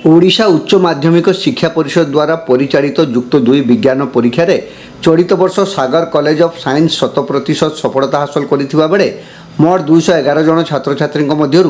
ओडिशा उच्च माध्यमिक शिक्षा परिषद द्वारा परिचालित युक्त 2 विज्ञान परीक्षा रे चलित वर्ष सागर कॉलेज ऑफ साइंस 100% सफलता हासिल करथिबा बेले मोट 211 जन छात्र छात्री मध्य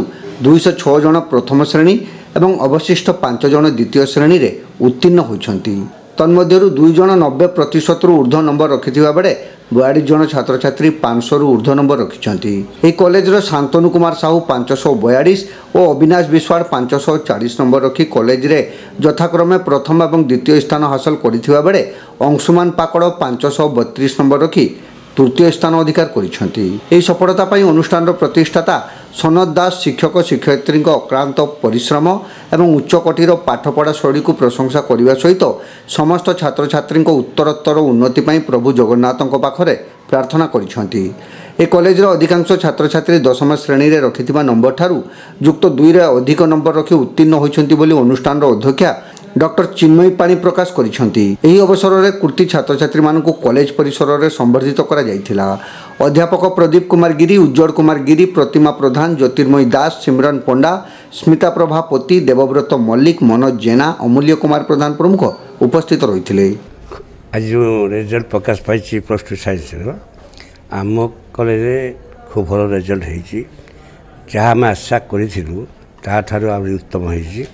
206 जन प्रथम श्रेणी एवं अवशिष्ट 5 जन द्वितीय श्रेणी रे उत्तीर्ण होइछंती। तन्मध्यरु 2 जन 90% ऊर्ध्व नंबर रखिथिबा बेले 42 जन छात्र छात्री 500 रु ऊर्ध्व नंबर रखिछंती। एही कॉलेज रो शांतनु कुमार साहू 542 और अविनाश विश्वाड़ 540 नंबर रखी कॉलेज रे यथाक्रमे प्रथम एवं द्वितीय स्थान हासिल करथिबा बेले अंशुमान पाकड़ 532 नंबर रखी तृतीय स्थान अधिकार करिसेंती। एही सफलता पई अनुष्ठान रो प्रतिष्ठाता सनत दास शिक्षक शिक्षयित्री अक्लांत परिश्रम एवं उच्चकोटीर पाठपढ़ा शैली को प्रशंसा करने सहित समस्त छात्र छात्री उत्तरोत्तर उन्नति पर प्रभु जगन्नाथ पाखरे प्रार्थना करिसेंती। ए कॉलेज अधिकांश छात्र छात्री 10म श्रेणी रे रखिथिबा नंबर ठारू युक्त 2 रे अधिक नंबर रखी उत्तीर्ण होइछंती बोली अनुष्ठान अध्यक्षा डॉक्टर चिन्मयी पाणी प्रकाश करिसेंती। एही अवसर में कृति छात्र छात्री मानकु कॉलेज परिसर में संबर्धित करा जायथिला। अध्यापक प्रदीप कुमार गिरी, उज्जवल कुमार गिरी, प्रतिमा प्रधान, ज्योतिर्मयी दास, सिमरन पंडा, स्मिता प्रभा पोती, देवव्रत मल्लिक, मनोज जेना, अमूल्य कुमार प्रधान प्रमुख उपस्थित रही। आज जो रिजल्ट प्रकाश पाई प्लस टू साइंस आम कॉलेज खूब भल रिजल्ट होती जहाँ आम आशा करूँ ताठार आहुरी उत्तम होती।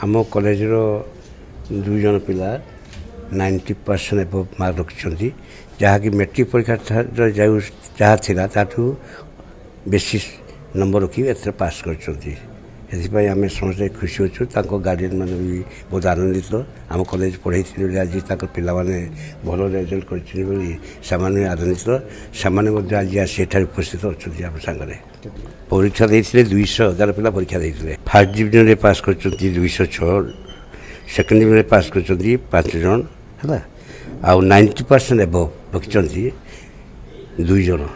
आम कॉलेज 2 जन पिला 90% एबव मार्क रखिंट जहाँकि मेट्रिक परीक्षा जहाँ थिला ताठू बेसी नंबर रखी एथर पास कर आम समस्त खुशी अच्छु। गार्डियन मैंने भी बहुत आनंदित आम कॉलेज पढ़ाई आज पिला माने भल रिजल्ट कर आनंदित आज आसी उपस्थित अच्छा आम सागर परीक्षा देते 211 पिला परीक्षा देते। फर्स्ट डिविजन रे पास कर 206, सेकेंड डिविजन पास कर 5 जन है आ 90% एबव रखिंट 2 जन।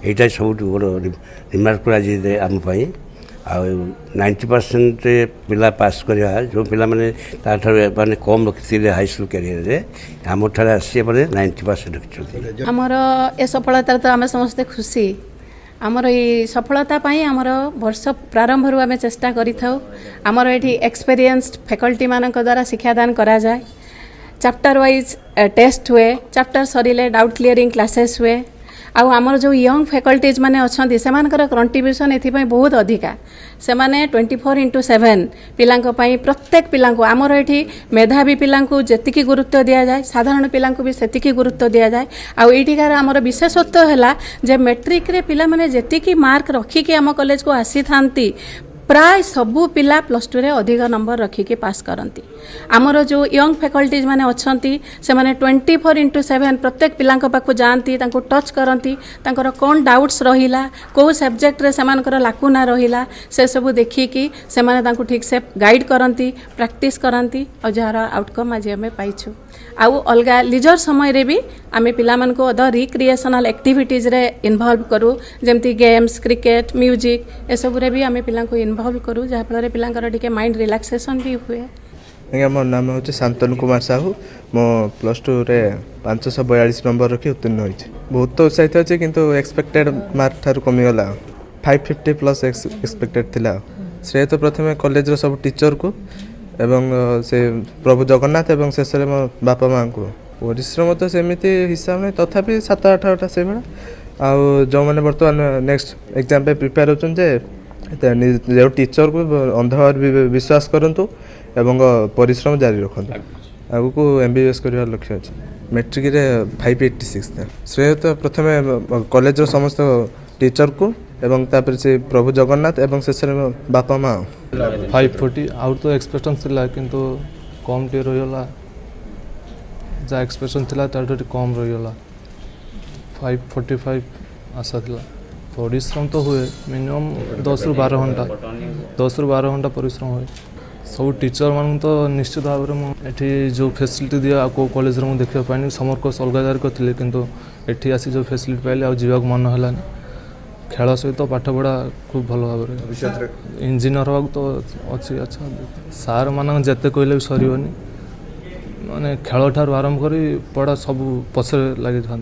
यहाँ सब बड़ रिमार्क आज आम 90% पिला पास करवा जो पिला माने माने कम रखी हाई स्कूल कैरियर रे आम ठारे आसी 90% रखिंट। आमर ए सफलता तो आम समस्ते खुशी। आमर ये सफलता पाई आमर वर्ष प्रारंभ रु आम चेष्टा करमर ये एक्सपीरियंस्ड फैकल्टी मान द्वारा शिक्षादान करा जाए। चैप्टर वाइज टेस्ट हुए, चैप्टर सरिले डाउट क्लीयरिंग क्लासेस हुए। आमर जो यंग फैकल्टीज माने अच्छे से कंट्रीब्यूशन एथि बहुत अधिका से माने 24/7 पिलांको पाई प्रत्येक पिलांको आमर ये मेधावी पिलांको जेतिकी गुरुत्व दिया जाए साधारण पिलांको भी सेतिकी गुरुत्व दिया जाए। आईटिकार आमर विशेषत्व है जे मेट्रिक रे पिला माने जेतिकी मार्क रखिकी आम कॉलेज को आसी थांती प्राय सबू पिला प्लस 2 रे अधिक नंबर रखिकी पास करती। आमर जो यंग फैकल्टीज माने अच्छी से माने 24/7 प्रत्येक पिलांक पाखु जाती टच करती कौन डाउट्स रहिला कौ सब्जेक्ट रे सेमानकर लाकुना रहिला से सब देखिकी से माने ठीक से गाइड करती प्रैक्टिस करती और जार आउटकम आज आम पाइछु। आउ अलग लिजर समय रे भी आम पिला मानको अदर रिक्रिएशनल एक्टिविटीज रे इन्वॉल्व करूँ जमती गेम्स, क्रिकेट, म्यूजिक ए सब रे भी आम पिला इन्वॉल्व करूँ जहाँ फल पिलांकर टिके माइंड रिलैक्सेशन भी हुए। आज्ञा मोर नाम हूँ शांतनु कुमार साहू। मो प्लस 2 रे 542 नंबर रखी उत्तीर्ण होती। बहुत तो उत्साहित अच्छे किंतु एक्सपेक्टेड मार्क ठार कमीगला 550 प्लस एक्सपेक्टेड थिला। श्रेय तो प्रथम कॉलेज सब टीचर को एवं से प्रभु जगन्नाथ एवं शेष में मो बापा माँ को परिश्रम तो सेमती हिसाब नहीं तथापि 7-8 से भाया जो मैंने बर्तमान नेक्स्ट एग्जाम पे प्रिपेयर होते जो टीचर को अंधभाव विश्वास करूँ एवं परिश्रम जारी रखु आगु को MBBS कर लक्ष्य अच्छे। मेट्रिक रे 586 था। श्रेय तो प्रथम कॉलेज समस्त टीचर को एवं तापर से प्रभु जगन्नाथ एवं शेष में बापा माँ 540 आउट तो एक्सपेक्टेशन थिला किंतु कम टे रहीला जा एक्सपेक्टेशन थिला तार कम रहीला 545 आशा थिला। परिश्रम तो हुए मिनिमम 10 रु 12 घंटा परिश्रम हुए। सब टीचर मान तो निश्चित भाव में जो फैसिलिटी दिया को कॉलेज में देखा पानी समर कोर्स अलग जगह करते किंतु एठी आसी जो फैसिलिटी पाइले आ जीवाक मन है खेल सहित पाठपढ़ा खूब भल भाव इंजीनियर हाँ तो अच्छी। अच्छा सार मान जिते कहले भी सरनी माने खेल ठार आरंभ कर पढ़ा सब पछरे लगी था।